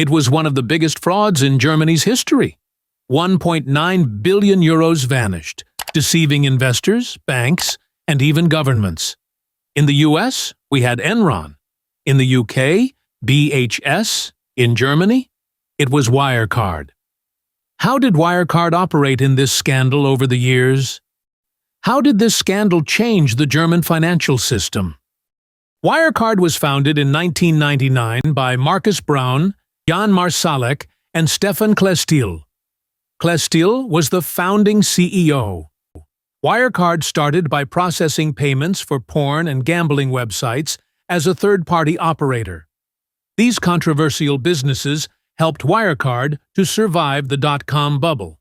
It was one of the biggest frauds in Germany's history. 1.9 billion euros vanished, deceiving investors, banks, and even governments. In the US, we had Enron. In the UK, BHS. In Germany, it was Wirecard. How did Wirecard operate in this scandal over the years? How did this scandal change the German financial system? Wirecard was founded in 1999 by Markus Braun, Jan Marsalek, and Stefan Klestil. Klestil was the founding CEO. Wirecard started by processing payments for porn and gambling websites as a third-party operator. These controversial businesses helped Wirecard to survive the dot-com bubble.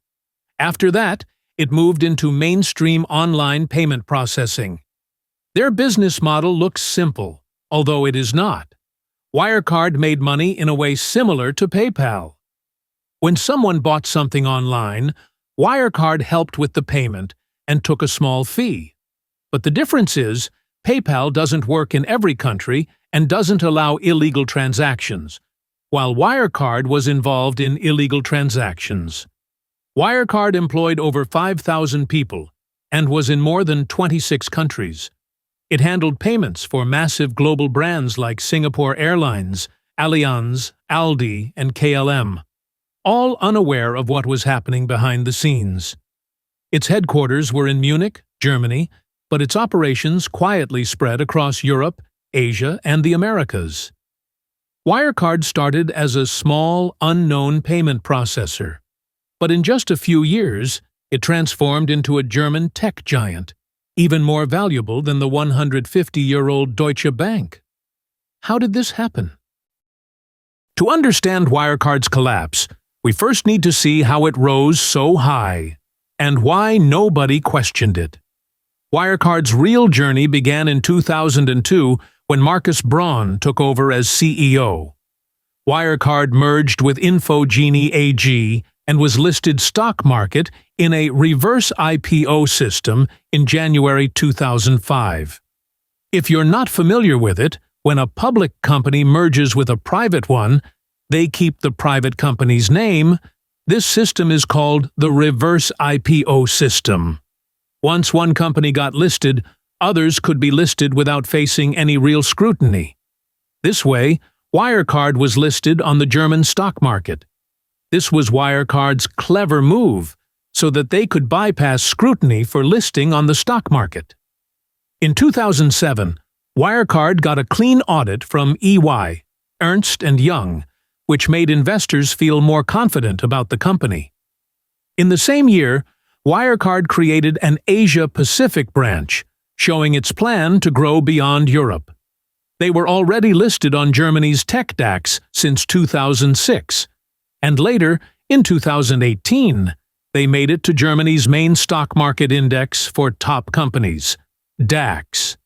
After that, it moved into mainstream online payment processing. Their business model looks simple, although it is not. Wirecard made money in a way similar to PayPal. When someone bought something online, Wirecard helped with the payment and took a small fee. But the difference is, PayPal doesn't work in every country and doesn't allow illegal transactions, while Wirecard was involved in illegal transactions. Wirecard employed over 5,000 people and was in more than 26 countries. It handled payments for massive global brands like Singapore Airlines, Allianz, Aldi, and KLM, all unaware of what was happening behind the scenes. Its headquarters were in Munich, Germany, but its operations quietly spread across Europe, Asia, and the Americas. Wirecard started as a small, unknown payment processor, but in just a few years, it transformed into a German tech giant, even more valuable than the 150-year-old Deutsche Bank. How did this happen? To understand Wirecard's collapse, we first need to see how it rose so high, and why nobody questioned it. Wirecard's real journey began in 2002 when Markus Braun took over as CEO. Wirecard merged with Infogenie AG and was listed stock market in a reverse IPO system in January 2005. If you're not familiar with it, when a public company merges with a private one, they keep the private company's name. This system is called the reverse IPO system. Once one company got listed, others could be listed without facing any real scrutiny. This way, Wirecard was listed on the German stock market. This was Wirecard's clever move, so that they could bypass scrutiny for listing on the stock market. In 2007, Wirecard got a clean audit from EY, Ernst & Young, which made investors feel more confident about the company. In the same year, Wirecard created an Asia-Pacific branch, showing its plan to grow beyond Europe. They were already listed on Germany's tech DAX since 2006, and later, in 2018, they made it to Germany's main stock market index for top companies, DAX.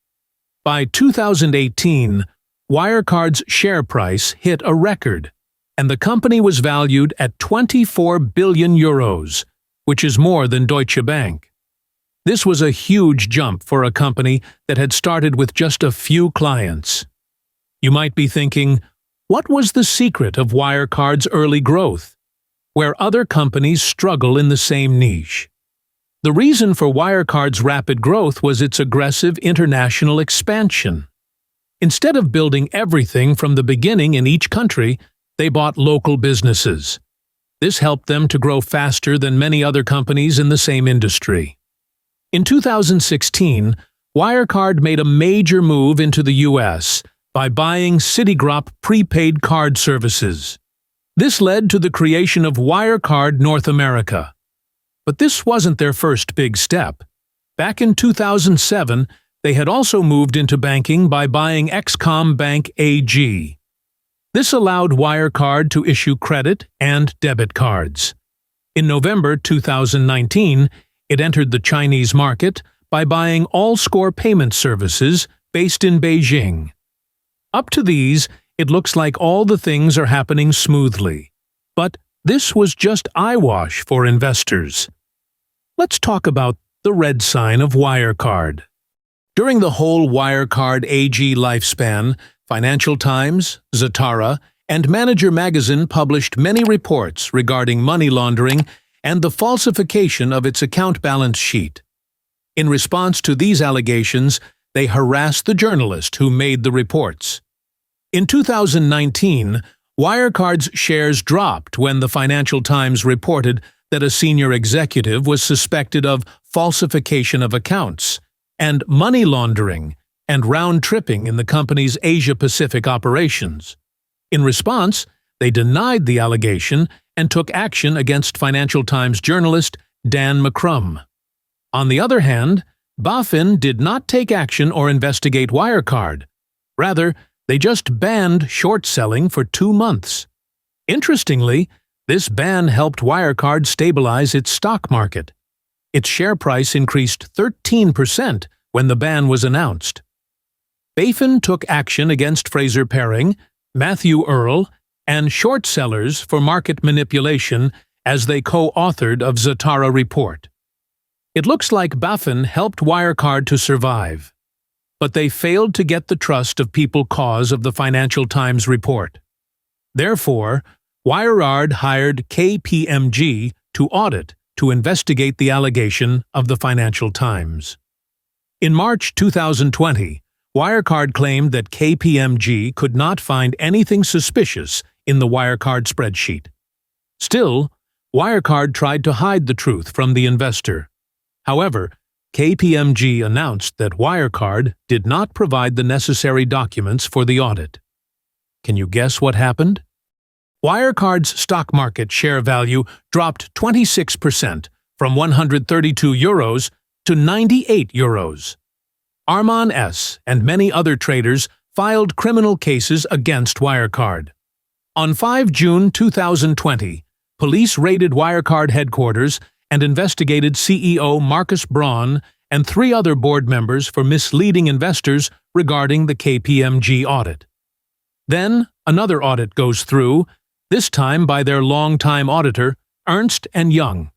By 2018, Wirecard's share price hit a record, and the company was valued at 24 billion euros, which is more than Deutsche Bank. This was a huge jump for a company that had started with just a few clients. You might be thinking, what was the secret of Wirecard's early growth, where other companies struggle in the same niche? The reason for Wirecard's rapid growth was its aggressive international expansion. Instead of building everything from the beginning in each country, they bought local businesses. This helped them to grow faster than many other companies in the same industry. In 2016, Wirecard made a major move into the US by buying Citigroup prepaid card services. This led to the creation of Wirecard North America. But this wasn't their first big step. Back in 2007, they had also moved into banking by buying XCOM Bank AG. This allowed Wirecard to issue credit and debit cards. In November 2019, it entered the Chinese market by buying All-Score Payment Services based in Beijing. Up to these, it looks like all the things are happening smoothly. But this was just eyewash for investors. Let's talk about the red sign of Wirecard. During the whole Wirecard AG lifespan, Financial Times, Zatara, and Manager magazine published many reports regarding money laundering and the falsification of its account balance sheet. In response to these allegations, they harassed the journalist who made the reports. In 2019, Wirecard's shares dropped when the Financial Times reported that a senior executive was suspected of falsification of accounts and money laundering and round-tripping in the company's Asia-Pacific operations. In response, they denied the allegation and took action against Financial Times journalist Dan McCrum. On the other hand, BaFin did not take action or investigate Wirecard. Rather, they just banned short selling for 2 months. Interestingly, this ban helped Wirecard stabilize its stock market. Its share price increased 13% when the ban was announced. BaFin took action against Fraser Paring, Matthew Earl, and short sellers for market manipulation as they co-authored of Zatara report. It looks like BaFin helped Wirecard to survive, but they failed to get the trust of people cause of the Financial Times report. Therefore, Wirecard hired KPMG to audit to investigate the allegation of the Financial Times. In March 2020, Wirecard claimed that KPMG could not find anything suspicious in the Wirecard spreadsheet. Still, Wirecard tried to hide the truth from the investor. However, KPMG announced that Wirecard did not provide the necessary documents for the audit. Can you guess what happened? Wirecard's stock market share value dropped 26% from €132 to €98. Arman S. and many other traders filed criminal cases against Wirecard. On 5 June 2020, police raided Wirecard headquarters and investigated CEO Marcus Braun and 3 other board members for misleading investors regarding the KPMG audit. Then, another audit goes through, this time by their longtime auditor, Ernst & Young.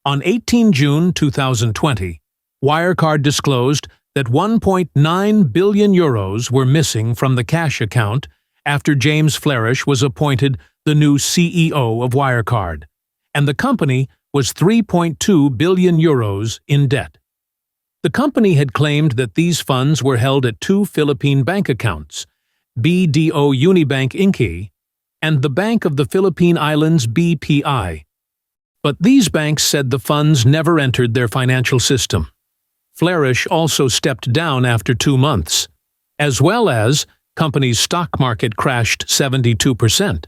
On 18 June 2020, Wirecard disclosed that €1.9 billion were missing from the cash account after James Flourish was appointed the new CEO of Wirecard, and the company was €3.2 billion in debt. The company had claimed that these funds were held at 2 Philippine bank accounts, BDO Unibank Inc. and the Bank of the Philippine Islands BPI. But these banks said the funds never entered their financial system. Flourish also stepped down after 2 months, as well as company's stock market crashed 72%.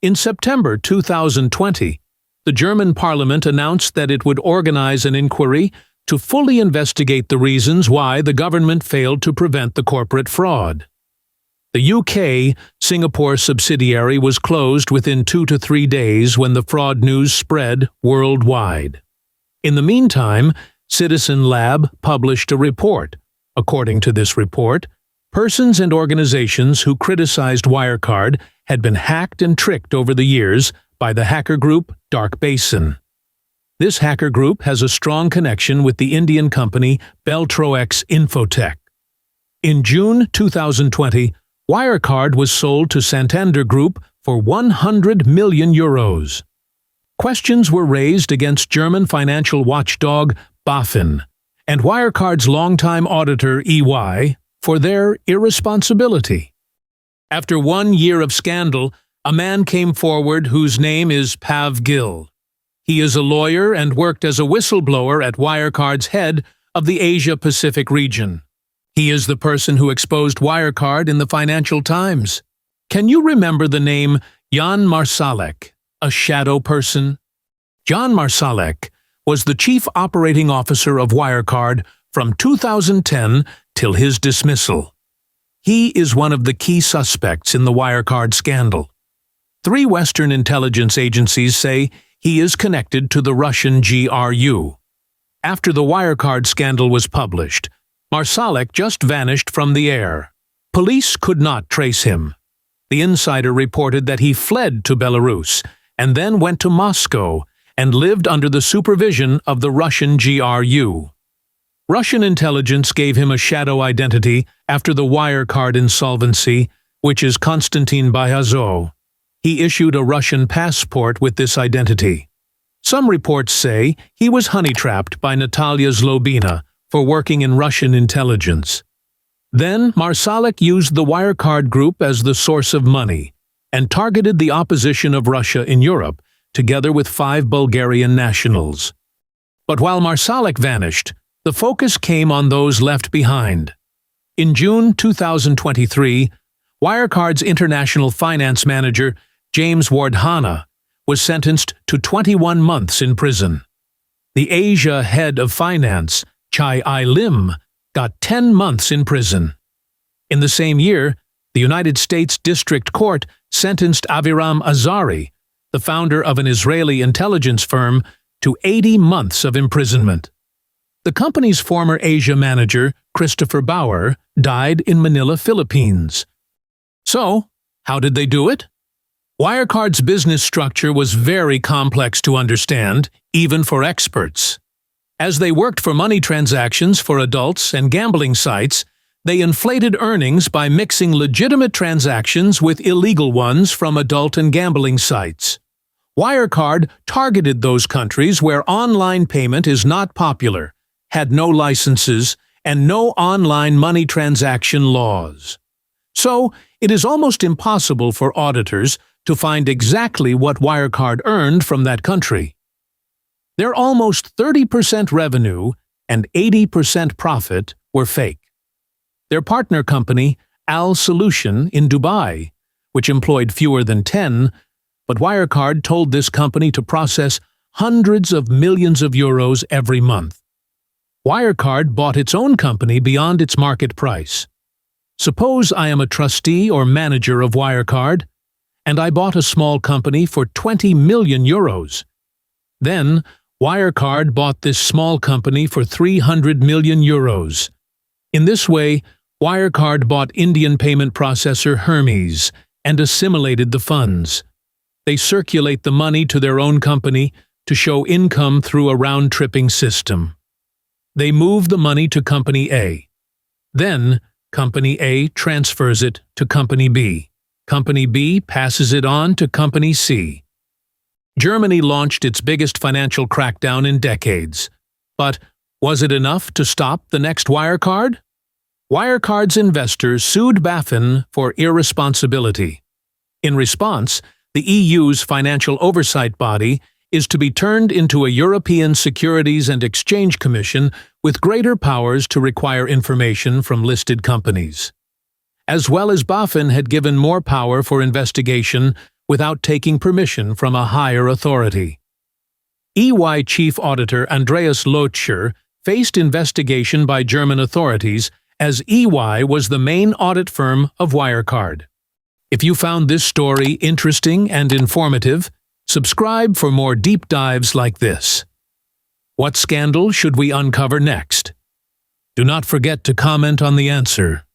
In September 2020, the German parliament announced that it would organize an inquiry to fully investigate the reasons why the government failed to prevent the corporate fraud. The UK Singapore subsidiary was closed within 2 to 3 days when the fraud news spread worldwide. In the meantime, Citizen Lab published a report. According to this report, persons and organizations who criticized Wirecard had been hacked and tricked over the years by the hacker group Dark Basin. This hacker group has a strong connection with the Indian company Beltrox Infotech. In June 2020, Wirecard was sold to Santander Group for €100 million. Questions were raised against German financial watchdog BaFin and Wirecard's longtime auditor EY for their irresponsibility. After 1 year of scandal, a man came forward whose name is Pav Gill. He is a lawyer and worked as a whistleblower at Wirecard's head of the Asia-Pacific region. He is the person who exposed Wirecard in the Financial Times. Can you remember the name Jan Marsalek, a shadow person? Jan Marsalek was the chief operating officer of Wirecard from 2010 till his dismissal. He is one of the key suspects in the Wirecard scandal. 3 Western intelligence agencies say he is connected to the Russian GRU. After the Wirecard scandal was published, Marsalek just vanished from the air. Police could not trace him. The insider reported that he fled to Belarus and then went to Moscow and lived under the supervision of the Russian GRU. Russian intelligence gave him a shadow identity after the Wirecard insolvency, which is Konstantin Byazov. He issued a Russian passport with this identity. Some reports say he was honey-trapped by Natalia Zlobina for working in Russian intelligence. Then Marsalek used the Wirecard group as the source of money and targeted the opposition of Russia in Europe, together with 5 Bulgarian nationals. But while Marsalek vanished, the focus came on those left behind. In June 2023, Wirecard's international finance manager, James Wardhana, was sentenced to 21 months in prison. The Asia head of finance, Chai Ai-lim, got 10 months in prison. In the same year, the United States District Court sentenced Aviram Azari, the founder of an Israeli intelligence firm, to 80 months of imprisonment. The company's former Asia manager, Christopher Bauer, died in Manila, Philippines. So, how did they do it? Wirecard's business structure was very complex to understand, even for experts. As they worked for money transactions for adults and gambling sites, they inflated earnings by mixing legitimate transactions with illegal ones from adult and gambling sites. Wirecard targeted those countries where online payment is not popular, had no licenses, and no online money transaction laws. So, it is almost impossible for auditors to find exactly what Wirecard earned from that country. Their almost 30% revenue and 80% profit were fake. Their partner company, Al Solution in Dubai, which employed fewer than 10, but Wirecard told this company to process hundreds of millions of euros every month. Wirecard bought its own company beyond its market price. Suppose I am a trustee or manager of Wirecard, and I bought a small company for 20 million euros. Then, Wirecard bought this small company for 300 million euros. In this way, Wirecard bought Indian payment processor Hermes and assimilated the funds. They circulate the money to their own company to show income through a round-tripping system. They move the money to Company A. Then, Company A transfers it to Company B. Company B passes it on to Company C. Germany launched its biggest financial crackdown in decades. But was it enough to stop the next Wirecard? Wirecard's investors sued BaFin for irresponsibility. In response, the EU's financial oversight body is to be turned into a European Securities and Exchange Commission with greater powers to require information from listed companies. As well as BaFin had given more power for investigation without taking permission from a higher authority. EY Chief Auditor Andreas Lotscher faced investigation by German authorities as EY was the main audit firm of Wirecard. If you found this story interesting and informative, subscribe for more deep dives like this. What scandal should we uncover next? Do not forget to comment on the answer.